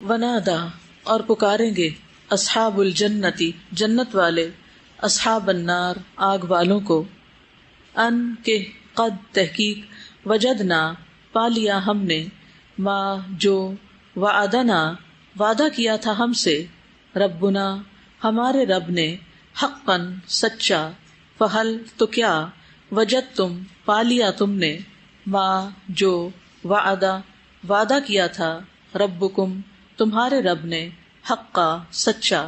ونادا اور پکاریں گے اصحاب الجنتی جنت والے اصحاب النار آگ والوں کو ان کے قد تحقیق وجدنا پا لیا ہم نے ما جو وعدنا وعدہ کیا تھا ہم سے ربنا ہمارے رب نے حقا سچا فہل تو کیا وجد تم پا لیا تم نے ما جو وعدہ کیا تھا ربکم تمہارے رب نے حقا سچا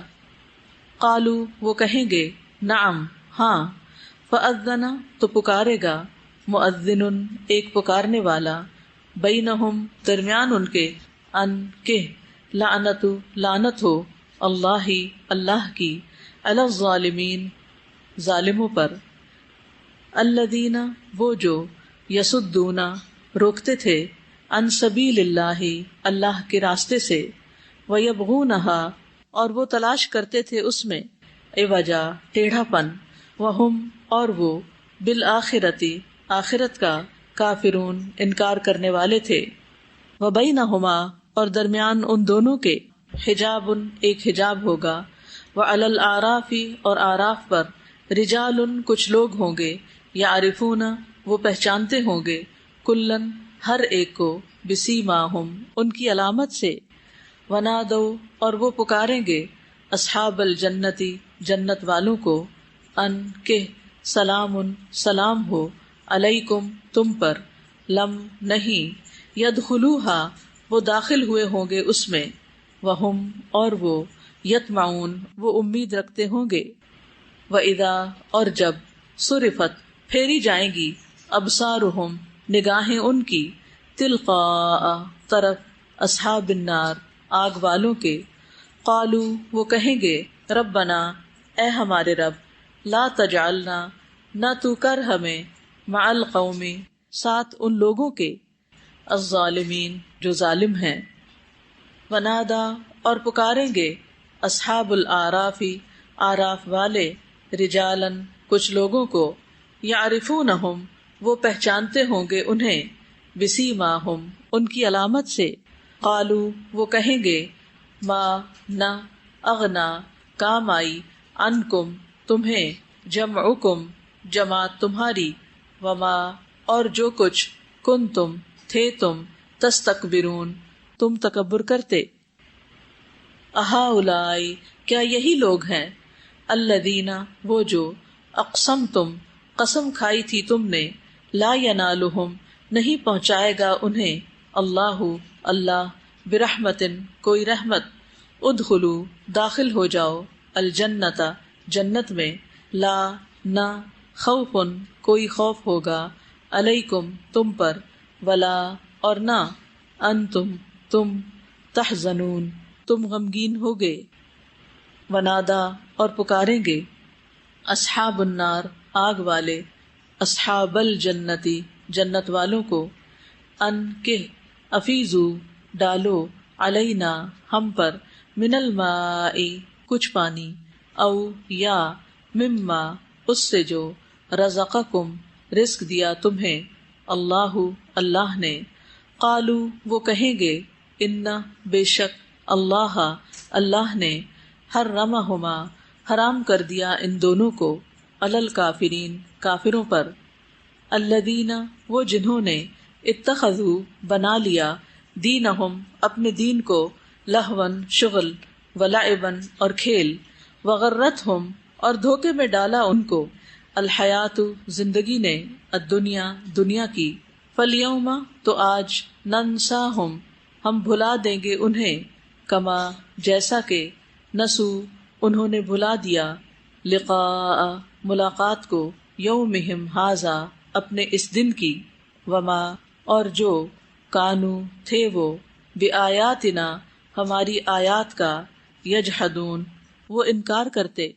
قالو وہ کہیں گے نعم ہاں فأذن تو پکارے گا مؤذن ایک پکارنے والا بینہم درمیان ان کے ان کہ لعنت ہو اللہ کی علی الظالمین ظالموں پر الذین وہ جو یصدون روکتے تھے عن سبیل اللہ کے راستے سے وَيَبْغُونَهَا اور وہ تلاش کرتے تھے اس میں عوجا ٹیڑھا پن وہم اور وہ بالآخرتی آخرت کا کافرون انکار کرنے والے تھے وَبَيْنَهُمَا اور درمیان ان دونوں کے حجاب ایک حجاب ہوگا وَعَلَى الْأَعْرَافِ اور آراف پر رجال کچھ لوگ ہوں گے یعرفون وہ پہچانتے ہوں گے کلن ہر ایک کو بسیماہم ان کی علامت سے ونادو اور وہ پکاریں گے اصحاب الجنتی جنت والوں کو ان کہ سلام ہو علیکم تم پر لم نہیں یدخلوہا وہ داخل ہوئے ہوں گے اس میں وہم اور وہ یطمعون وہ امید رکھتے ہوں گے وَإِذَا اور جب صرفت پھیری جائیں گی ابصارہم نگاہیں ان کی تلقاء طرف اصحاب النار آگ والوں کے قالو وہ کہیں گے ربنا اے ہمارے رب لا تجعلنا نہ تو کر ہمیں مع القوم ساتھ ان لوگوں کے الظالمین جو ظالم ہیں ونادا اور پکاریں گے اصحاب الاعراف آراف والے رجالن کچھ لوگوں کو یعرفونہم وہ پہچانتے ہوں گے انہیں بسیماہم ان کی علامت سے قالو وہ کہیں گے ما نہ اغنا کام آئی عنکم تمہیں جمعکم جماعت تمہاری وما اور جو کچھ کنتم تھے تم تستکبرون تم تکبر کرتے اہؤلاء کیا یہی لوگ ہیں الذین وہ جو اقسمتم قسم کھائی تھی تم نے لا ینالہم نہیں پہنچائے گا انہیں اللہ برحمت کوئی رحمت ادخلو داخل ہو جاؤ الجنت جنت میں لا نہ خوف کوئی خوف ہوگا علیکم تم پر ولا اور نہ انتم تم تحزنون تم غمگین ہوگے ونادا اور پکاریں گے اصحاب النار آگ والے اصحاب الجنتی جنت والوں کو ان کہ افیزو ڈالو علینا ہم پر من الماء کچھ پانی او یا مما اس سے جو رزقکم رزق دیا تمہیں اللہ نے قالو وہ کہیں گے ان بے شک اللہ نے حرمہما حرام کر دیا ان دونوں کو علی الکافرین کافروں پر الذین وہ جنہوں نے اتخذوا بنا لیا دینہم اپنے دین کو لہون شغل ولعبن اور کھیل وغرتہم اور دھوکے میں ڈالا ان کو الحیات زندگی نے الدنیا دنیا کی فالیوم تو آج ننساہم ہم بھلا دیں گے انہیں کما جیسا کہ نسو انہوں نے بھلا دیا لقاء ملاقات کو یومہم ھذا اپنے اس دن کی وما اور جو کانو تھے وہ بآیاتنا ہماری آیات کا یجحدون وہ انکار کرتے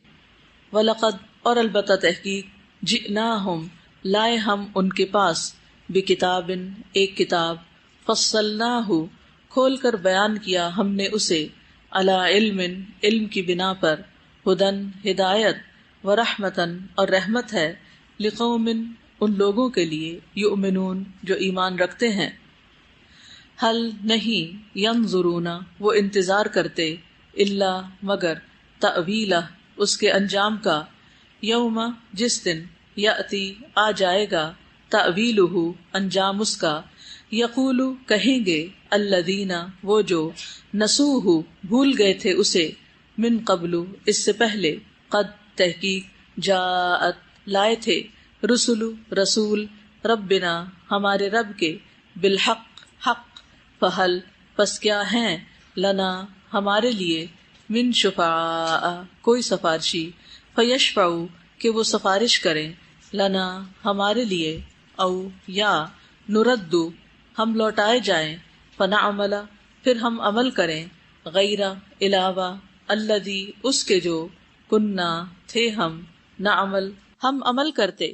وَلَقَدْ اور البتہ تحقیق جئناہم لائے ہم ان کے پاس بکتاب ایک کتاب فصلناہ کھول کر بیان کیا ہم نے اسے علی علم کی بنا پر ہدن ہدایت ورحمتن اور رحمت ہے لقوم ان لوگوں کے لیے یؤمنون جو ایمان رکھتے ہیں حل نہیں، ینظرون وہ انتظار کرتے، الا مگر، تأویلہ اس کے انجام کا، یوم جس دن، یأتی آ جائے گا، تأویلہ انجام اس کا، یقول کہیں گے، الذین وہ جو، نسوہ بھول گئے تھے اسے، من قبل اس سے پہلے، قد تحقیق، جاءت لائے تھے، رسول رسول، ربنا ہمارے رب کے، بالحق حق، فہل پس کیا ہیں، لنا ہمارے لیے، من شفعاء کوئی سفارشی، فیشفعوا کہ وہ سفارش کریں، لنا ہمارے لیے، او یا نردو ہم لوٹائے جائیں، فنعمل پھر ہم عمل کریں، غیر علاوہ، الذی اس کے جو، کننا تھے نعمل ہم عمل کرتے،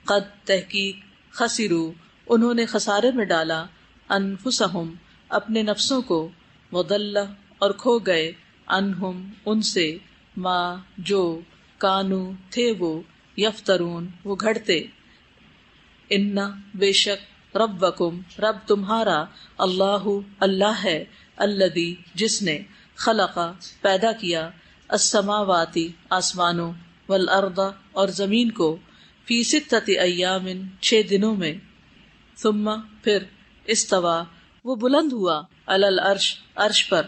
قد تحقیق، خسروا انہوں نے خسارے میں ڈالا، انفسہم اپنے نفسوں کو، وضل اور کھو گئے، عنہم ان سے، ما جو، کانو تھے وہ، یفترون وہ گھڑتے، ان بے شک، ربکم رب تمہارا، اللہ اللہ ہے، الذی جس نے، خلق پیدا کیا، السماواتی آسمانوں، والارض اور زمین کو، فی ستۃ ایام 6 دنوں میں، ثم پھر، استوا وہ بلند ہوا، علی العرش عرش پر،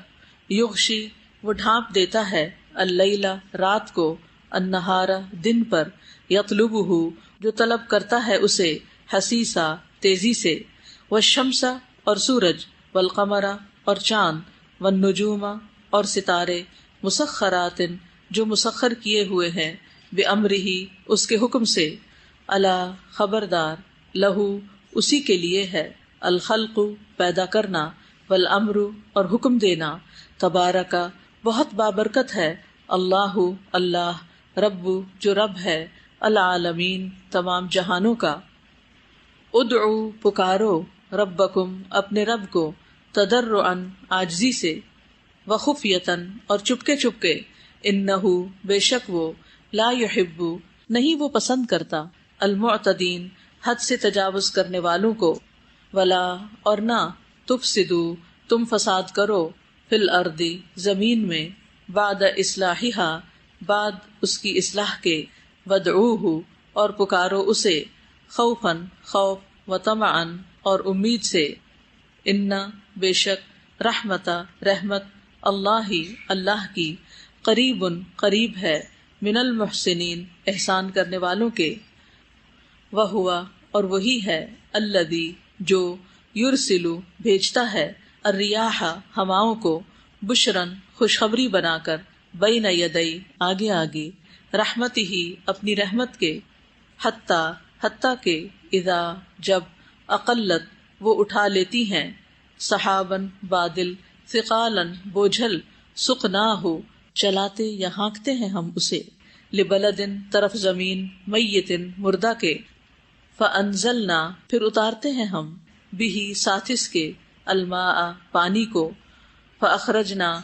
یغشی وہ ڈھانپ دیتا ہے، اللیل رات کو، النہار دن پر، یطلبہ جو طلب کرتا ہے اسے، حسیسا تیزی سے، والشمس اور سورج، والقمر اور چاند، والنجوم اور ستارے، مسخرات جو مسخر کیے ہوئے ہیں، بامرہ اس کے حکم سے، الا خبردار، لہو اسی کے لیے ہے، الخلق پیدا کرنا، والامر اور حکم دینا، تبارکا بہت بابرکت ہے، اللہ اللہ، رب جو رب ہے، العالمین تمام جہانوں کا، ادعو پکارو، ربکم اپنے رب کو، تضرعا عاجزی سے، وخفیتاً اور چپکے چپکے، انہ بے شک وہ، لا یحب نہیں وہ پسند کرتا، المعتدین حد سے تجاوز کرنے والوں کو، ولا اور نہ، تفسدو تم فساد کرو، فی الارض زمین میں، بعد اصلاحہا بعد اس کی اصلاح کے، ودعوہ اور پکارو اسے، خوفاً خوف، وطمعاً اور امید سے، ان بے شک، رحمتا رحمت، اللہ اللہ کی، قریب قریب ہے، من المحسنین احسان کرنے والوں کے، وہوا اور وہی ہے، الذی جو، یرسلو بھیجتا ہے، الریاح ہواؤں کو، بشرن خوشخبری بنا کر، بین یدی آگے آگے، رحمتہ اپنی رحمت کے، حتیٰ کہ، اذا جب، اقلت وہ اٹھا لیتی ہیں، سحابن بادل، ثقالن بوجھل، سقناہ چلاتے یا ہانکتے ہیں ہم اسے، لبلدن طرف زمین، میتن مردہ کے، فانزلنا پھر اتارتے ہیں ہم، بہ ساتھ اس کے، الماء پانی کو، فاخرجنا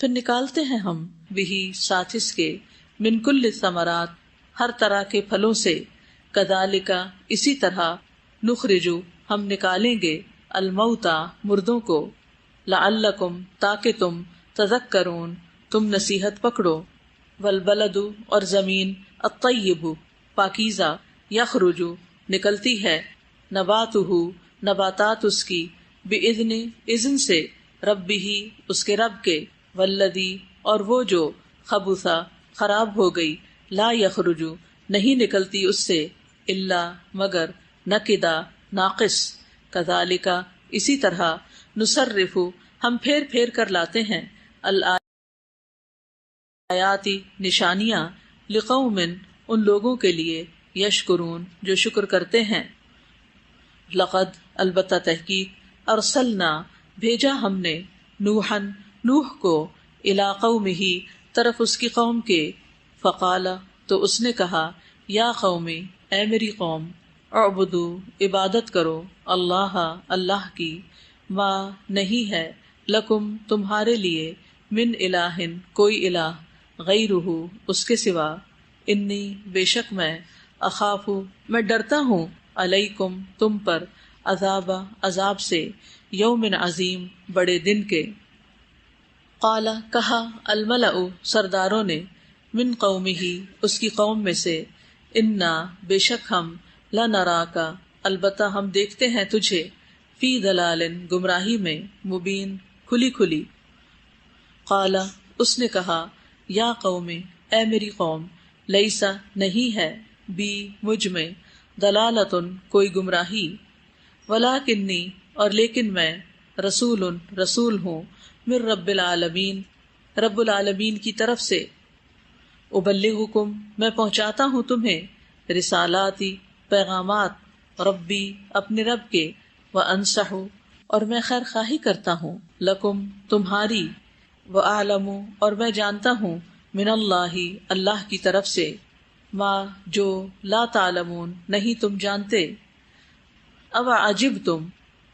پھر نکالتے ہیں ہم، بہ ساتھ اس کے، من کل الثمرات ہر طرح کے پھلوں سے، کذالک اسی طرح، نخرجو ہم نکالیں گے، الموتى مردوں کو، لعلکم تاکہ تم، تذکرون تم نصیحت پکڑو، والبلد اور زمین، الطیب پاکیزہ، یخرج نکلتی ہے، نباتہ نباتات اس کی، باذن اذن سے، ربہ اس کے رب کے، والذی اور وہ جو، خبث خراب ہو گئی، لا یخرج نہیں نکلتی اس سے، الا مگر، نکدا ناقص، کذالک اسی طرح، نصرف ہم پھیر پھیر کر لاتے ہیں، الآیات نشانیاں، لقوم ان لوگوں کے لیے، یشکرون جو شکر کرتے ہیں، لقد البتہ تحقیق، ارسلنا بھیجا ہم نے، نوحً نوح کو، الی قومہ طرف اس کی قوم کے، فقال تو اس نے کہا، یا قومی اے میری قوم، اعبدوا عبادت کرو، اللہ اللہ کی، ما نہیں ہے، لکم تمہارے لیے، من الہ کوئی الہ، غیرہ اس کے سوا، انی بے شک میں، اخاف میں ڈرتا ہوں، علیکم تم پر، عذاب سے، یوم عظیم بڑے دن کے. قال کہا الملأ سرداروں نے من قومہ اس کی قوم میں سے انا بے شک ہم لنراک البتہ ہم دیکھتے ہیں تجھے فی ضلال گمراہی میں مبین کھلی کھلی. قال اس نے کہا یا قوم اے میری قوم لیسا نہیں ہے بی مجھ میں ضلالۃ کوئی گمراہی ولکنی اور لیکن میں رسول رسول ہوں من رب العالمین رب العالمین کی طرف سے. ابلغکم میں پہنچاتا ہوں تمہیں رسالاتی پیغامات ربی اپنے رب کے وانصح اور میں خیر خواہی کرتا ہوں لکم تمہاری وأعلم اور میں جانتا ہوں من اللہ اللہ کی طرف سے ما جو لا تعلمون نہیں تم جانتے. اب عجبتم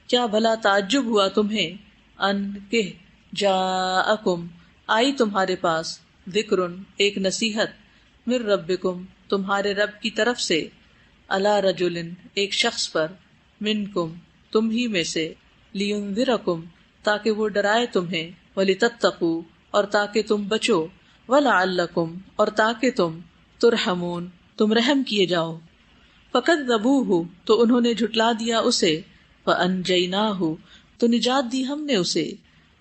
کیا بھلا تعجب ہوا تمہیں ان کہ جاءکم آئی تمہارے پاس ذکر ایک نصیحت من ربکم تمہارے رب کی طرف سے علی رجل ایک شخص پر منکم تم ہی میں سے لینذرکم تاکہ وہ ڈرائے تمہیں ولتتقوا اور تاکہ تم بچو ولعلکم اور تاکہ تم ترحمون تم رحم کیے جاؤ. فکذبوہ تو انہوں نے جھٹلا دیا اسے فانجیناہ تو نجات دی ہم نے اسے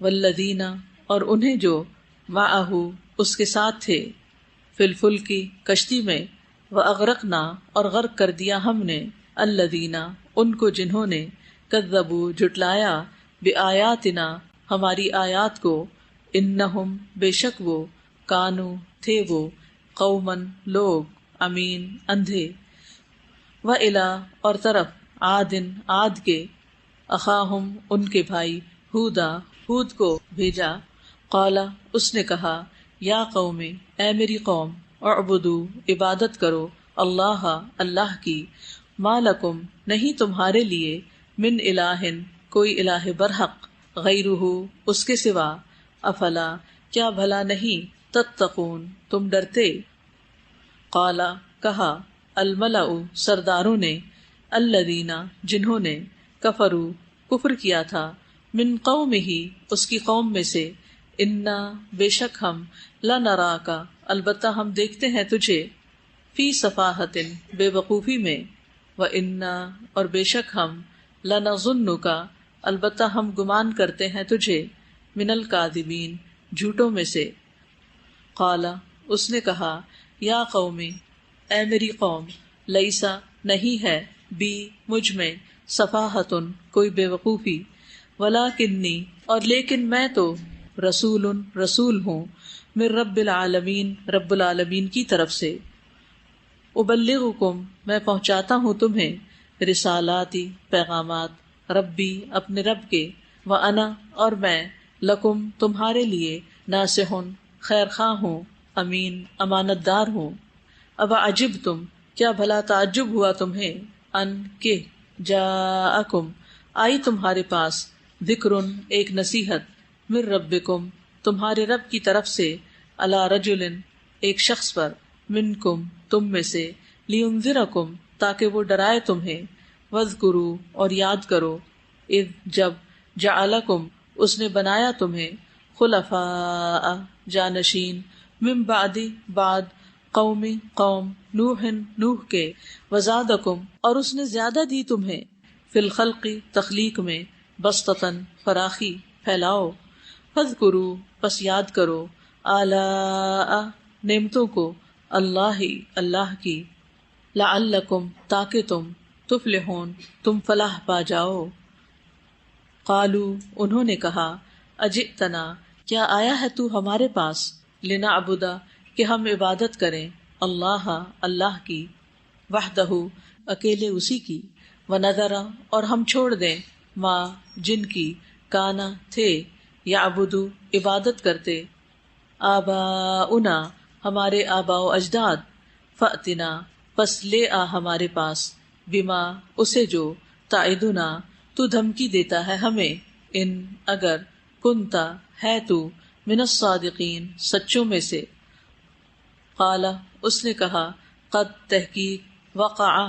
والذین اور انہیں جو معہ اس کے ساتھ تھے فی الفلک کشتی میں واغرقنا اور غرق کر دیا ہم نے الذین ان کو جنہوں نے کذبوا جھٹلایا بآیاتنا ہماری آیات کو انہم بے شک وہ کانو تھے وہ قومن لوگ امین اندھے وإلی اور طرف عادن عاد کے اخاہم ان کے بھائی ہودا ہود کو بھیجا. قالا اس نے کہا یا قوم اے میری قوم اعبدو عبادت کرو اللہ اللہ کی ما لکم نہیں تمہارے لیے من الہ کوئی الہ برحق غیرہ اس کے سوا افلا کیا بھلا نہیں تتقون تم ڈرتے. قالا کہا الملأ سرداروں نے الذین جنہوں نے کفروا کفر کیا تھا من قومہ اس کی قوم میں سے انا بے شک ہم لنراک البتہ ہم دیکھتے ہیں تجھے فی صفاحت بے وقوفی میں وانا اور بے شک ہم لنظنک البتہ ہم گمان کرتے ہیں تجھے من الکاذبین جھوٹوں میں سے. قالا اس نے کہا یا قوم اے میری قوم لیسا نہیں ہے بی مجھ میں صفاحت کوئی بے وقوفی ولکنی اور لیکن میں تو رسول رسول ہوں من رب العالمین رب العالمین کی طرف سے. ابلغکم میں پہنچاتا ہوں تمہیں رسالاتی پیغامات ربی اپنے رب کے وانا اور میں لکم تمہارے لیے ناصح خیر خواہ ہوں امین امانت دار ہوں. اب عجبتم کیا بھلا تعجب ہوا تمہیں ان کہ جاءکم آئی تمہارے پاس ذکر ایک نصیحت من ربکم تمہارے رب کی طرف سے علی رجل ایک شخص پر منکم تم میں سے لینذرکم تاکہ وہ ڈرائے تمہیں واذکروا اور یاد کرو اذ جب جعلکم اس نے بنایا تمہیں خلفاء جانشین من بعد بعد قوم نوح کے وزادکم اور اس نے زیادہ دی تمہیں فی الخلق تخلیق میں بسطتاً فراخی پھیلاؤ. فاذکروا پس یاد کرو آلاء نعمتوں کو اللہ کی لعلکم تاکہ تم تفلحون تم فلاح پا جاؤ. قالو انہوں نے کہا اجئتنا کیا آیا ہے تو ہمارے پاس لنعبدا کہ ہم عبادت کریں اللہ کی وحدہ اکیلے اسی کی ونذر اور ہم چھوڑ دیں ما جن کی کانا تھے یعبدو عبادت کرتے آباؤنا ہمارے آباء و اجداد فأتنا پس لے آ ہمارے پاس بما اسے جو تعدنا تو دھمکی دیتا ہے ہمیں ان اگر کنتا ہے تو من الصادقین سچوں میں سے. قالا اس نے کہا قد تحقیق وقع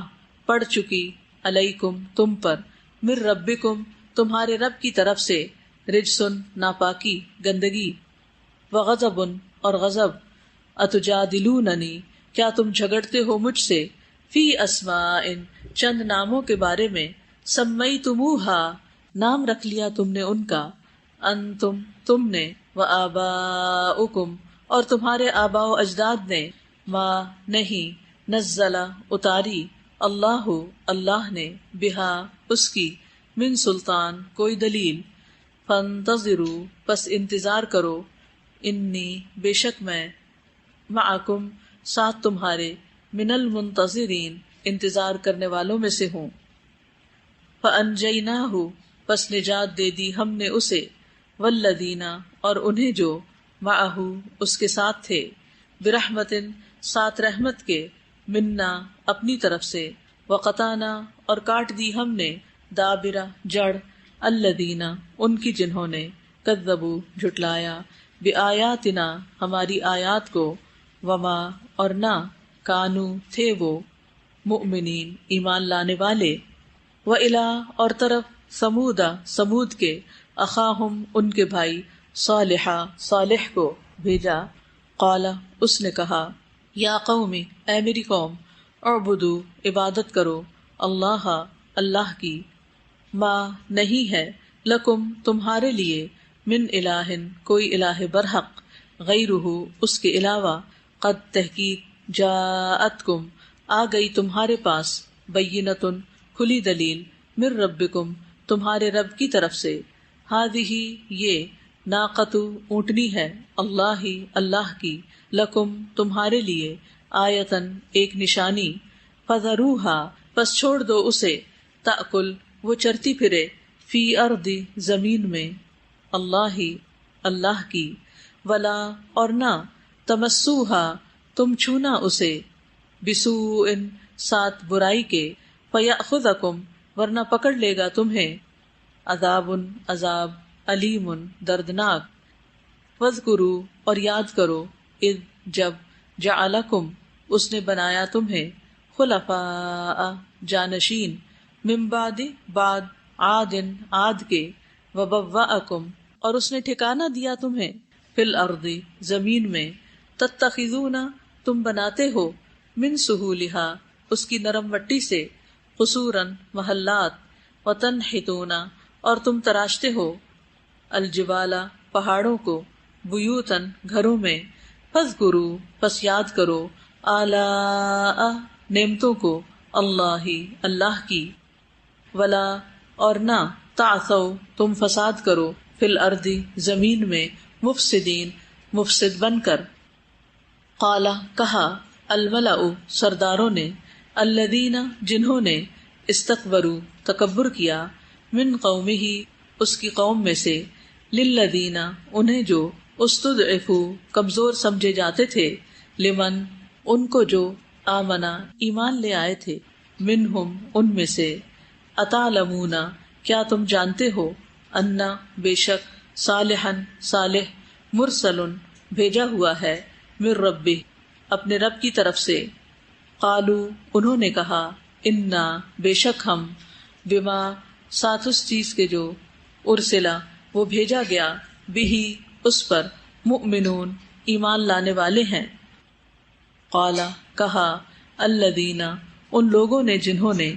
پڑ چکی علیکم تم پر من ربکم تمہارے رب کی طرف سے، رجسن ناپاکی گندگی، وغضب اور غضب، اتجادلوننی کیا تم جھگڑتے ہو مجھ سے، فی اسماء چند ناموں کے بارے میں، سمیتموہا نام رکھ لیا تم نے ان کا، انتم تم نے، وآباؤکم اور تمہارے آباء و اجداد نے، ما نہیں، نزلہ اتاری، اللہ اللہ نے، بہا اس کی، من سلطان کوئی دلیل، فانتظروا پس انتظار کرو، انی بے شک میں، معکم ساتھ تمہارے، من المنتظرین انتظار کرنے والوں میں سے ہوں۔ فانجیناہ پس نجات دے دی ہم نے اسے، والذین اور انہیں جو، معہ اس کے ساتھ تھے، برحمت ساتھ رحمت کے، منا اپنی طرف سے، وقطعنا اور کاٹ دی ہم نے، دابرہ جڑ، الذین ان کی جنہوں نے، کذبوا جھٹلایا، بآیاتنا ہماری آیات کو، وما اور نہ، کانو تھے وہ، مؤمنین ایمان لانے والے، وإلی اور طرف، سمودا سمود کے، اخاہم ان کے بھائی، صالحا صالح کو بھیجا، قال اس نے کہا، یا قومی اے میری قوم، اعبدو عبادت کرو، اللہ اللہ کی، ما نہیں ہے، لکم تمہارے لیے، من الہ کوئی الہ برحق، غیرہ اس کے علاوہ، قد تحقیق، جاءتکم آ گئی تمہارے پاس، بینۃ کھلی دلیل، من ربکم تمہارے رب کی طرف سے، ہذہ یہ، ناقۃ اونٹنی ہے، اللہ اللہ کی، لکم تمہارے لیے، آیتن ایک نشانی، فذروہا پس چھوڑ دو اسے، تأکل وہ چرتی پھرے، فی ارض زمین میں، اللہ اللہ کی، ولا اور نہ، تمسوہا تم چھونا اسے، بسوء ساتھ برائی کے، فیأخذکم ورنہ پکڑ لے گا تمہیں، عذاب عذاب، علیم دردناک، واذکروا اور یاد کرو، اذ جب، جعلکم اس نے بنایا تمہیں، خلفاء جانشین، من بعد بعد، عاد عاد کے، وبوأکم اور اس نے ٹھکانہ دیا تمہیں، فی الارض زمین میں، تتخذون تم بناتے ہو، من سہولہا اس کی نرم مٹی سے، قصورا محلات، وتنحتون اور تم تراشتے ہو، الجبال پہاڑوں کو، بیوتن گھروں میں، فاذکروا پس یاد کرو، آلاء نعمتوں کو، اللہ اللہ کی، ولا اور نہ، تعثوا تم فساد کرو، فی الارض زمین میں، مفسدین مفسد بن کر، قال کہا، الملأ سرداروں نے، الذین جنہوں نے، استکبروا تکبر کیا، من قومہ اس کی قوم میں سے، للذین انہیں جو، استضعفوا کمزور سمجھے جاتے تھے، لمن ان کو جو، آمنا ایمان لے آئے تھے، منہم ان میں سے، اتعلمون کیا تم جانتے ہو، انا بے شک، صالحا صالح، مرسل بھیجا ہوا ہے، من ربہ اپنے رب کی طرف سے، قالو انہوں نے کہا، انا بے شک ہم، بما ساتھ اس چیز کے جو، ارسلا وہ بھیجا گیا، بہی اس پر، مؤمنون ایمان لانے والے ہیں، قال کہا، الذین ان لوگوں نے جنہوں نے،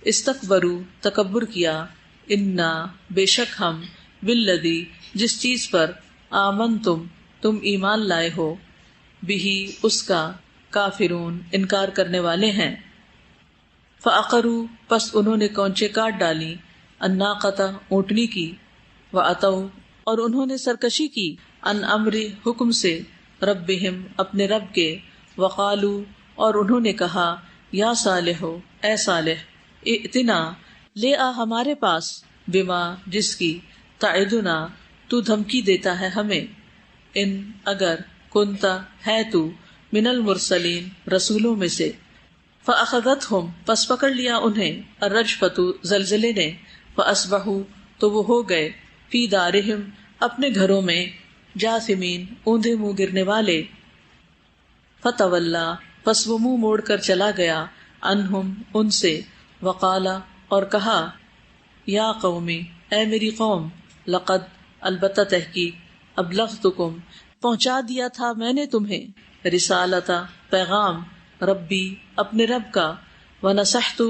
استکبروا تکبر کیا، انا بے شک ہم، بالذی جس چیز پر، آمنتم تم ایمان لائے ہو، بہی اس کا، کافرون انکار کرنے والے ہیں، فعقروا پس انہوں نے کونچے کاٹ ڈالی، الناقۃ اونٹنی کی، واتوا اور انہوں نے سرکشی کی، ان امر حکم سے، ربہم اپنے رب کے، وقالوا اور انہوں نے کہا، یا صالح اے صالح، ائتنا لے آ ہمارے پاس، بما جس کی، تعدنا تو دھمکی دیتا ہے ہمیں، ان اگر، کنتا ہے تو، من المرسلین رسولوں میں سے، فاخذتہم پس پکڑ لیا انہیں، الرجفۃ زلزلے نے، فاصبحوا تو وہ ہو گئے، فی دارہم اپنے گھروں میں، جاثمین اوندھے منہ گرنے والے، فتولی پس وہ منہ موڑ کر چلا گیا، عنہم ان سے، وقالا اور کہا، یا قومی اے میری قوم، لقد البتہ تحقیق، ابلغتکم پہنچا دیا تھا میں نے تمہیں، رسالتا پیغام، ربی اپنے رب کا، ونصحت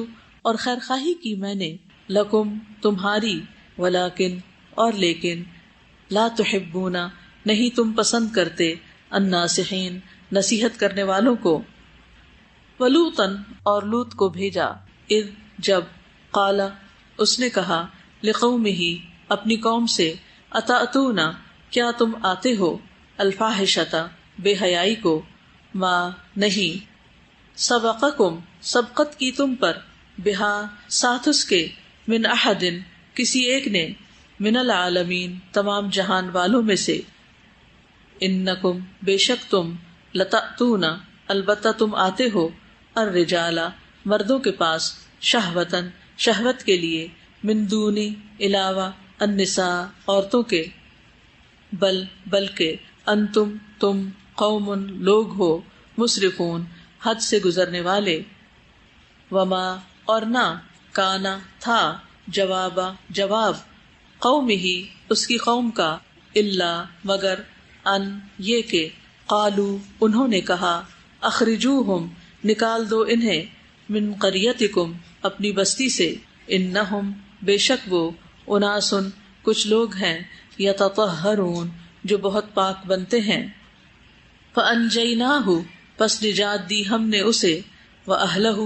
اور خیر خواہی کی میں نے، لکم تمہاری، ولیکن اور لیکن، لا تحبون نہیں تم پسند کرتے، الناصحین نصیحت کرنے والوں کو، ولوطن اور لوط کو بھیجا، اذ جب، قال اس نے کہا، لقومہ اپنی قوم سے، اتأتون کیا تم آتے ہو، الفاحشۃ بے حیائی کو، ما نہیں، سبقکم سبقت کی تم پر، بہا ساتھ اس کے، من احد کسی ایک نے، من العالمین تمام جہان والوں میں سے، انکم بے شک تم، لتأتون البتہ تم آتے ہو، الرجال مردوں کے پاس، شہوتن شہوت کے لیے، من دونی علاوہ، النساء عورتوں کے، بلکہ انتم تم، قوم لوگ ہو، مسرفون حد سے گزرنے والے، وما اور نہ، کانا تھا، جواب قوم ہی اس کی قوم کا، الا مگر، ان یہ کہ، قالو انہوں نے کہا، اخرجوہم نکال دو انہیں، من قریتکم اپنی بستی سے، انہم بے شک وہ، اناسن کچھ لوگ ہیں، یتطہرون جو بہت پاک بنتے ہیں، فانجیناہ پس نجات دی ہم نے اسے، واہلہ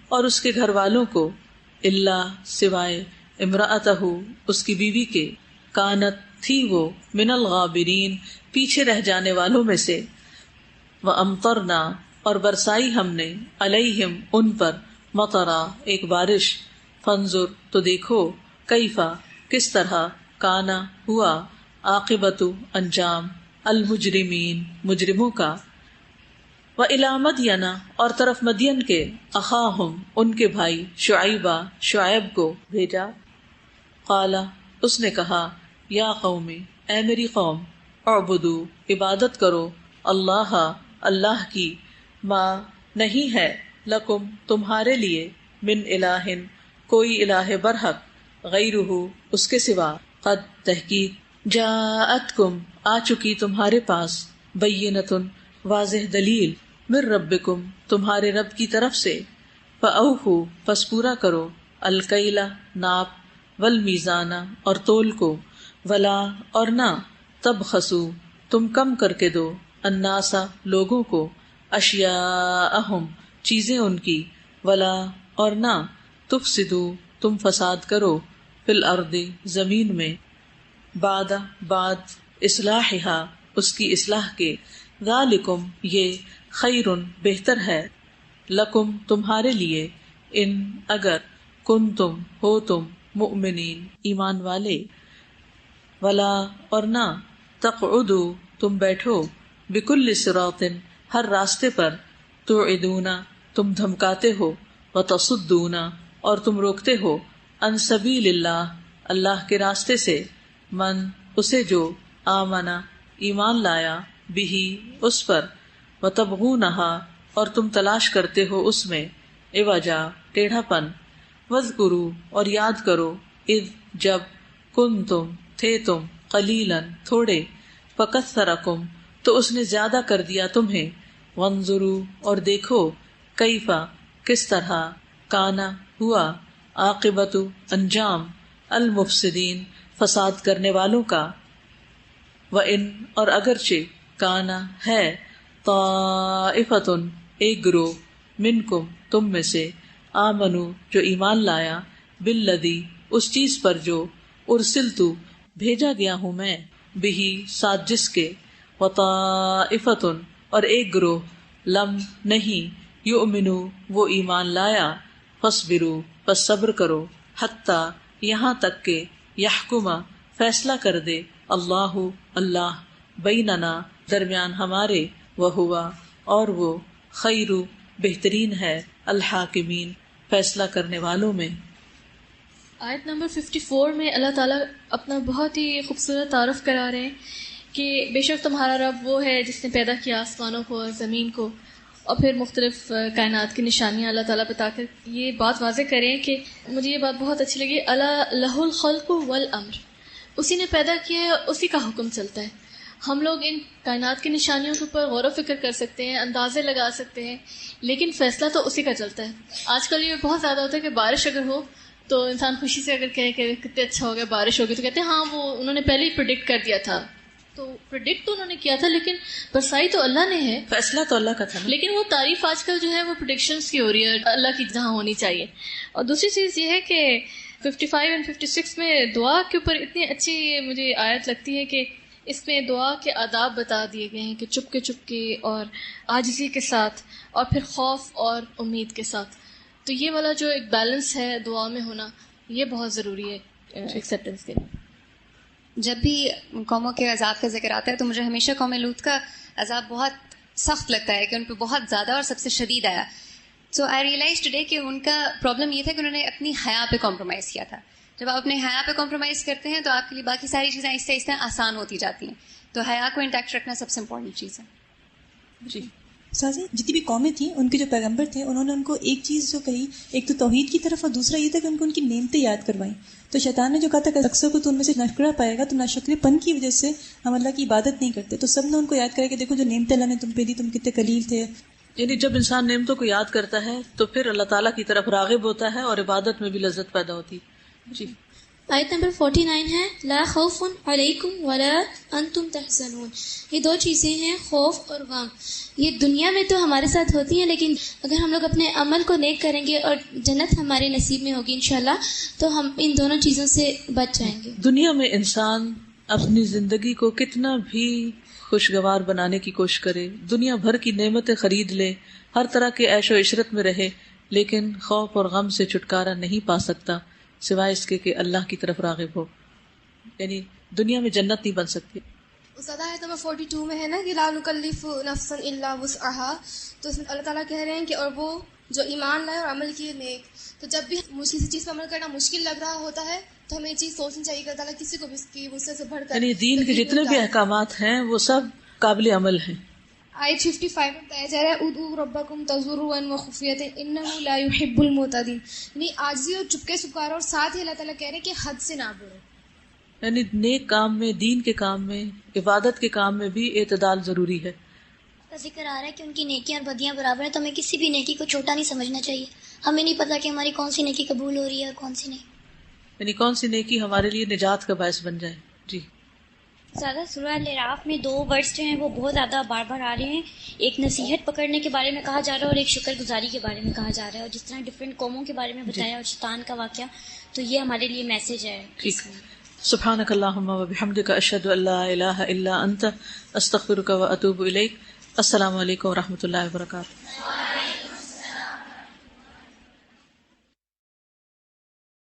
اور اس کے گھر والوں کو، الا سوائے، امرأتہ اس کی بیوی کے، کانت تھی وہ، من الغابرین پیچھے رہ جانے والوں میں سے، وامطرنا اور برسائی ہم نے، علیہم ان پر، مطرا ایک بارش، فانظر تو دیکھو، کیفا کس طرح، کانا ہوا، عاقبت انجام، المجرمین مجرموں کا، وإلی مدین اور طرف مدین کے، اخاہم ان کے بھائی، شعیبہ شعیب کو بھیجا، قال اس نے کہا، یا قوم اے میری قوم، اعبدو عبادت کرو، اللہ اللہ کی، ما نہیں ہے، لکم تمہارے لیے، من الہ کوئی الہ برحق، غیرہ اس کے سوا، قد تحقیق، جاءتکم آ چکی تمہارے پاس، بینۃ واضح دلیل، من ربکم تمہارے رب کی طرف سے، فاوفوا پس پورا کرو، الکیل ناپ، والمیزان اور تول کو، ولا اور نہ، تبخسوا تم کم کر کے دو، الناس لوگوں کو، اشیاءہم چیزیں ان کی، ولا اور نہ، تفسدوا تم فساد کرو، فی الارض زمین میں، بعد اصلاحہا اس کی اصلاح کے، ذالکم یہ، خیر بہتر ہے، لکم تمہارے لیے، ان اگر، کنتم ہو تم، مؤمنین ایمان والے، ولا اور نہ، تقعدوا تم بیٹھو، بکل صراط ہر راستے پر، توعدون تم دھمکاتے ہو، وتصدون اور تم روکتے ہو، عن سبیل اللہ اللہ کے راستے سے، من اسے جو، آمنا ایمان لایا، بہی اس پر، وتبغونہا اور تم تلاش کرتے ہو اس میں، عوجا ٹیڑھا پن، واذکروا اور یاد کرو، اذ جب، کنتم تھے تم، قلیلا تھوڑے، فکثرکم تو اس نے زیادہ کر دیا تمہیں، وانظروا اور دیکھو، کیفا کس طرح، کانا ہوا، عاقبت انجام، المفسدین فساد کرنے والوں کا، وَإِنْ اور اگرچہ، کانا ہے، طائفتن ایک گروہ، منکم تم میں سے، آمنو جو ایمان لایا، بالذی اس چیز پر جو، ارسلتو بھیجا گیا ہوں میں، بہی ساتھ جس کے، وطائفتن اور ایک گروہ، لم نہیں، یؤمنو وہ ایمان لایا، فاصبروا پس صبر کرو، حتی یہاں تک کہ، یحکم فیصلہ کر دے، اللہ اللہ، بیننا درمیان ہمارے، وہوا اور وہ، خیر بہترین ہے، الحاکمین فیصلہ کرنے والوں میں۔ آیت نمبر 54 میں اللہ تعالیٰ اپنا بہت ہی خوبصورت تعارف کرا رہے ہیں کہ بے شک تمہارا رب وہ ہے جس نے پیدا کیا آسمانوں کو اور زمین کو، اور پھر مختلف کائنات کی نشانیاں اللہ تعالیٰ بتا کر یہ بات واضح کریں کہ مجھے یہ بات بہت اچھی لگی، اللہ لہ الخلق والامر، اسی نے پیدا کیا ہے، اسی کا حکم چلتا ہے. ہم لوگ ان کائنات کی نشانیوں کے اوپر غور و فکر کر سکتے ہیں، اندازے لگا سکتے ہیں، لیکن فیصلہ تو اسی کا چلتا ہے. آج کل یہ بہت زیادہ ہوتا ہے کہ بارش اگر ہو تو انسان خوشی سے اگر کہے کہ کتنے اچھا ہو گیا بارش ہوگی، تو کہتے ہیں ہاں وہ انہوں نے پہلے ہی پریڈکٹ کر دیا تھا. تو پریڈکٹ تو انہوں نے کیا تھا، لیکن برسائی تو اللہ نے ہے، فیصلہ تو اللہ کا تھا نا. لیکن وہ تعریف آج کل جو ہے وہ پریڈکشنز کی ہو رہی ہے اللہ کی جہاں ہونی چاہیے. اور دوسری چیز یہ ہے کہ 55 اور 56 میں دعا کے اوپر اتنی اچھی مجھے آیت لگتی ہے کہ اس میں دعا کے آداب بتا دیے گئے ہیں کہ چپ کے اور عاجزی کے ساتھ، اور پھر خوف اور امید کے ساتھ. تو یہ والا جو ایک بیلنس ہے دعا میں ہونا، یہ بہت ضروری ہے ایکسیپٹنس کے لیے. جب بھی قوموں کے عذاب کا ذکر آتا ہے تو مجھے ہمیشہ قوم لوط کا عذاب بہت سخت لگتا ہے کہ ان پہ بہت زیادہ اور سب سے شدید آیا. سو آئی ریئلائز ٹوڈے کہ ان کا پرابلم یہ تھا کہ انہوں نے اپنی حیا پہ کمپرومائز کیا تھا. جب آپ اپنے حیا پہ کمپرومائز کرتے ہیں تو آپ کے لیے باقی ساری چیزیں آہستہ آہستہ آسان ہوتی جاتی ہیں. تو حیا کو انٹیکٹ رکھنا سب سے امپورٹنٹ چیز ہے. جی سازی جتنی بھی قومیں تھیں ان کے جو پیغمبر تھے انہوں نے ان کو ایک چیز جو کہی، ایک تو توحید کی طرف اور دوسرا یہ تھا کہ ان کو ان کی نعمتیں یاد کروائیں. تو شیطان نے جو کہا تھا کہ اکثر کو تو ان میں سے نشکرہ پائے گا، تو ناشکرے پن کی وجہ سے ہم اللہ کی عبادت نہیں کرتے. تو سب نے ان کو یاد کرا کہ دیکھو جو نعمتیں اللہ نے تم پہ دی، تم کتنے قلیل تھے. یعنی جب انسان نعمتوں کو یاد کرتا ہے تو پھر اللہ تعالیٰ کی طرف راغب ہوتا ہے اور عبادت میں بھی لذت پیدا ہوتی. جی آیت نمبر 49 ہے لا خوف علیکم ولا انتم تحزنون. یہ دو چیزیں ہیں، خوف اور غم. یہ دنیا میں تو ہمارے ساتھ ہوتی ہیں، لیکن اگر ہم لوگ اپنے عمل کو نیک کریں گے اور جنت ہمارے نصیب میں ہوگی انشاءاللہ، تو ہم ان دونوں چیزوں سے بچ جائیں گے. دنیا میں انسان اپنی زندگی کو کتنا بھی خوشگوار بنانے کی کوشش کرے، دنیا بھر کی نعمتیں خرید لے، ہر طرح کے عیش و عشرت میں رہے، لیکن خوف اور غم سے چھٹکارا نہیں پا سکتا سوائے اس کے کہ اللہ کی طرف راغب ہو. یعنی دنیا میں جنت نہیں بن سکتی. استاد آیت نمبر 42 میں ہے نا کہ لا نکلف نفسا الا وسعها، تو اس میں اللہ تعالیٰ کہہ رہے ہیں کہ اور وہ جو ایمان لائے اور عمل کیے نیک. تو جب بھی کسی چیز پر عمل کرنا مشکل لگ رہا ہوتا ہے تو ہمیں یہ چیز سوچنی چاہیے کہ اللہ تعالیٰ کسی کو بھی اس کی وسعت سے بڑھ کر، یعنی دین کے جتنے بھی احکامات ہیں وہ سب قابل عمل ہیں. آیت 55 میں بتایا جا رہا ہے ادعوا ربکم تضرعا وخفیۃ انہ لا یحب المعتدین. یعنی عاجزی اور چپکے سے پکارو، اور ساتھ ہی اللہ تعالیٰ کہہ رہے ہیں کہ حد سے نہ بڑھو. یعنی نیک کام میں، دین کے کام میں، عبادت کے کام میں بھی اعتدال ضروری ہے. کا ذکر آ رہا ہے کہ ان کی نیکیاں اور بدیاں برابر ہیں، تو ہمیں کسی بھی نیکی کو چھوٹا نہیں سمجھنا چاہیے. ہمیں نہیں پتا کہ ہماری کون سی نیکی قبول ہو رہی ہے اور کون سی نہیں. یعنی کون سی نیکی ہمارے لیے نجات کا باعث بن جائے. جی زیادہ سورہ الاعراف میں 2 ورڈز جو ہیں وہ بہت زیادہ بار بار آ رہے ہیں. ایک نصیحت پکڑنے کے بارے میں کہا جا رہا ہے اور ایک شکر گزاری کے بارے میں کہا جا رہا ہے، اور جس طرح ڈفرینٹ قوموں کے بارے میں بتایا اور شیطان کا واقعہ، تو یہ ہمارے لیے میسج ہے. ٹھیک. سبحانک اللہم وبحمدک اشہد ان لا الہ الا انت استغفرک واتوب الیک. السلام علیکم ورحمۃ اللہ وبرکاتہ.